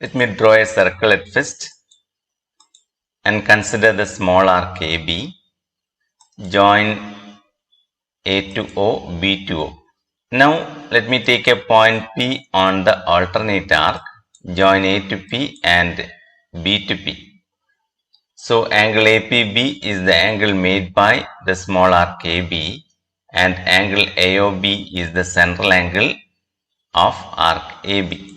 Let me draw a circle at first and consider the small arc AB. Join A to O, B to O. Now let me take a point P on the alternate arc. Join A to P and B to P. So angle APB is the angle made by the small arc AB, and angle AOB is the central angle of arc AB.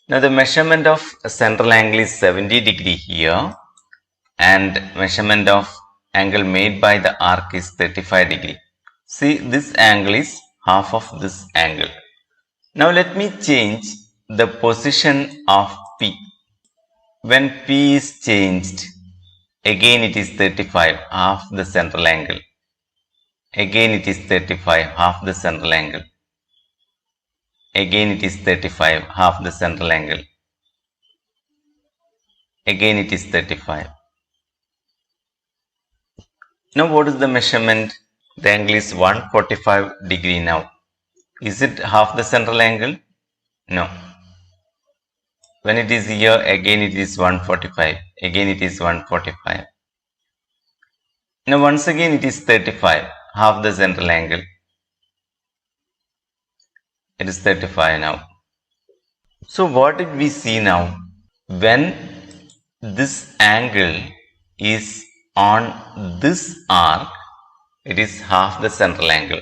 Now the measurement of central angle is 70 degree here, and measurement of angle made by the arc is 35 degree. See, this angle is half of this angle. Now let me change the position of P. When P is changed, again it is 35, half the central angle. Again it is 35, half the central angle. Again it is 35, half the central angle. Again it is 35. Now what is the measurement? The angle is 145 degree now. Is it half the central angle? No. When it is here, again it is 145. Again it is 145. Now once again it is 35, half the central angle. It is 35 now. So what did we see now? When this angle is on this arc, it is half the central angle.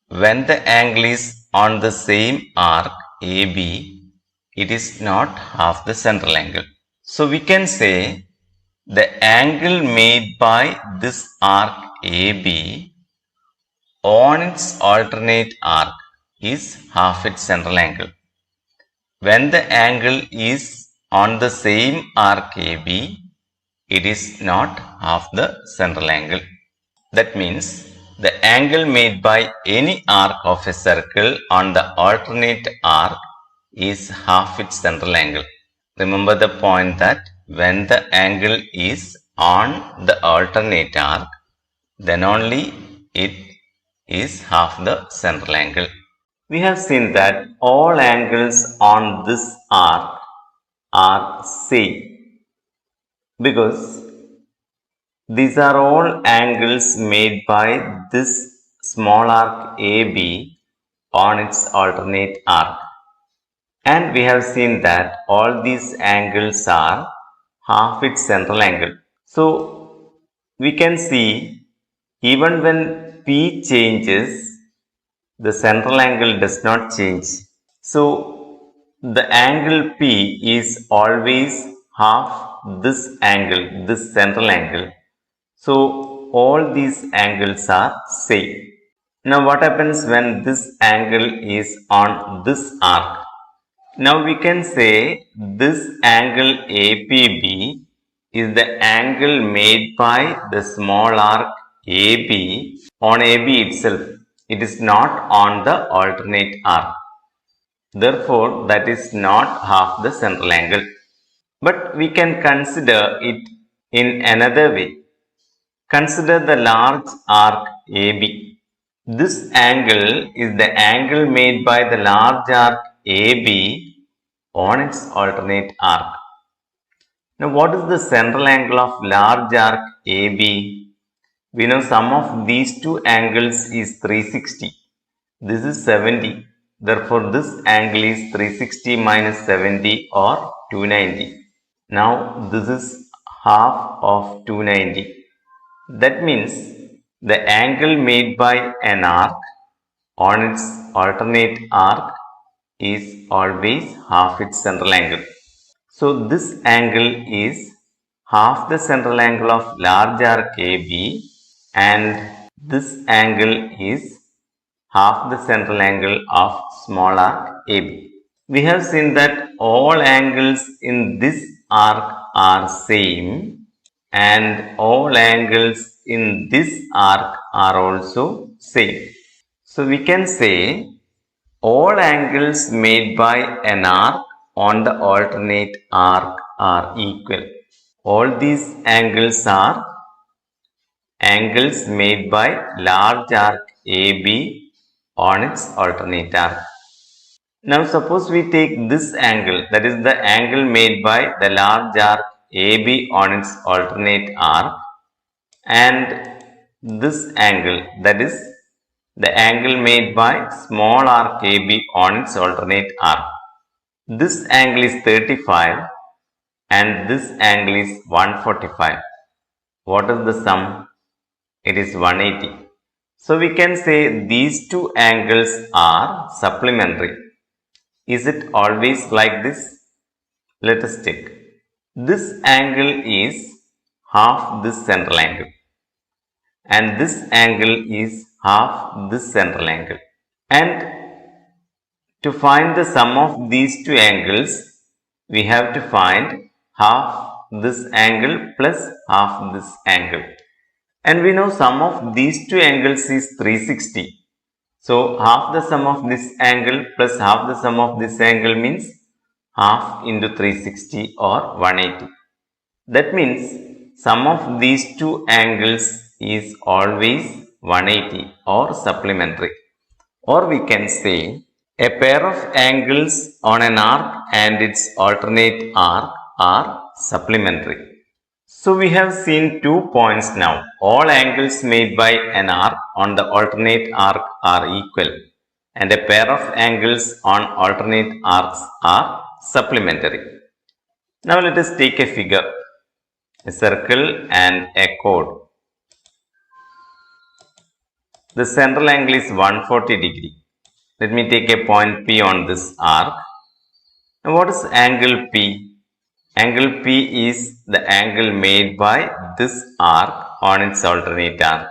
When the angle is on the same arc AB, it is not half the central angle. So we can say the angle made by this arc AB on its alternate arc is half its central angle. When the angle is on the same arc AB, it is not half the central angle. That means the angle made by any arc of a circle on the alternate arc is half its central angle. Remember the point that when the angle is on the alternate arc, then only it is half the central angle. We have seen that all angles on this arc are same because these are all angles made by this small arc AB on its alternate arc. And we have seen that all these angles are half its central angle. So we can see even when P changes, the central angle does not change. So the angle P is always half this angle, this central angle. So all these angles are same. Now what happens when this angle is on this arc? Now we can say this angle APB is the angle made by the small arc AB on AB itself. It is not on the alternate arc. Therefore, that is not half the central angle. But we can consider it in another way. Consider the large arc AB. This angle is the angle made by the large arc AB on its alternate arc. Now what is the central angle of large arc AB? We know sum of these two angles is 360. This is 70. Therefore this angle is 360 minus 70 or 290. Now this is half of 290. That means the angle made by an arc on its alternate arc is always half its central angle. So this angle is half the central angle of large arc AB, and this angle is half the central angle of small arc AB. We have seen that all angles in this arc are same, and all angles in this arc are also same. So we can say all angles made by an arc on the alternate arc are equal. All these angles are angles made by large arc AB on its alternate arc. Now suppose we take this angle, that is the angle made by the large arc AB on its alternate arc, and this angle, that is the angle made by small arc AB on its alternate arc. This angle is 35 and this angle is 145. What is the sum? It is 180. So we can say these two angles are supplementary. Is it always like this? Let us check. This angle is half this central angle and this angle is half this central angle. And to find the sum of these two angles, we have to find half this angle plus half this angle. And we know sum of these two angles is 360. So half the sum of this angle plus half the sum of this angle means half into 360 or 180. That means sum of these two angles is always 180 or supplementary. Or we can say a pair of angles on an arc and its alternate arc are supplementary. So we have seen 2 points now. All angles made by an arc on the alternate arc are equal and a pair of angles on alternate arcs are supplementary. Now let us take a figure, a circle and a chord. The central angle is 140 degree. Let me take a point P on this arc. Now what is angle P? Angle P is the angle made by this arc on its alternate arc.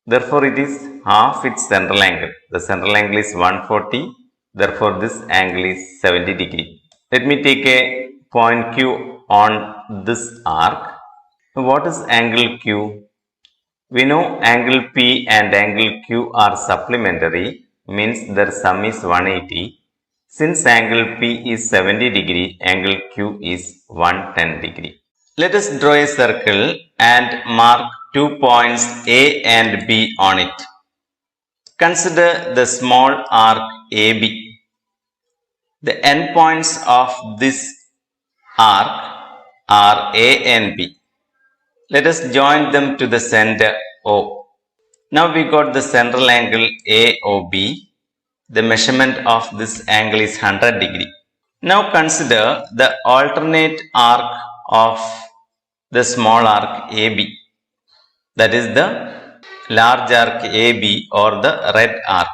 Therefore, it is half its central angle. The central angle is 140. Therefore, this angle is 70 degree. Let me take a point Q on this arc. What is angle Q? We know angle P and angle Q are supplementary, means their sum is 180. Since angle P is 70 degree, angle Q is 110 degree. Let us draw a circle and mark 2 points A and B on it. Consider the small arc AB. The endpoints of this arc are A and B. Let us join them to the center O. Now we got the central angle AOB. The measurement of this angle is 100 degree. Now consider the alternate arc of the small arc AB. That is the large arc AB or the red arc.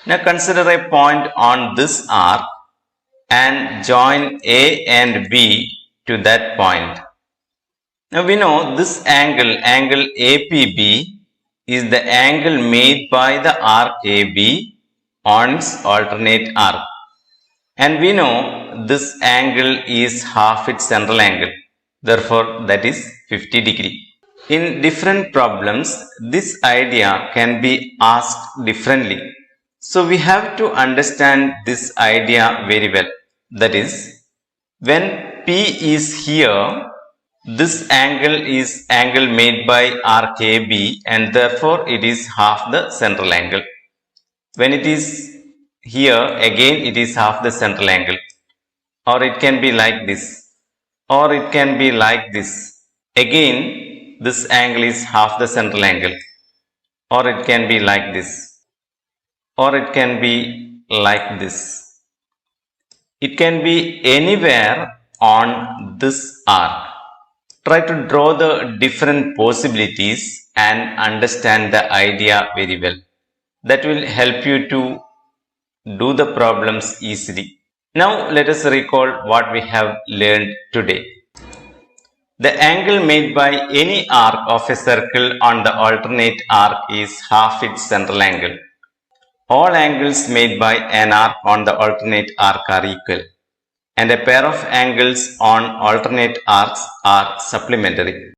Now consider a point on this arc and join A and B to that point. Now we know this angle APB, is the angle made by the arc AB on its alternate arc, and we know this angle is half its central angle, therefore that is 50 degree. In different problems, this idea can be asked differently. So we have to understand this idea very well. That is, when P is here, this angle is angle made by arc AB and therefore it is half the central angle. When it is here, again it is half the central angle, or it can be like this, or it can be like this. Again this angle is half the central angle, or it can be like this, or it can be like this. It can be anywhere on this arc. Try to draw the different possibilities and understand the idea very well. That will help you to do the problems easily. Now let us recall what we have learned today. The angle made by any arc of a circle on the alternate arc is half its central angle. All angles made by an arc on the alternate arc are equal, and a pair of angles on alternate arcs are supplementary.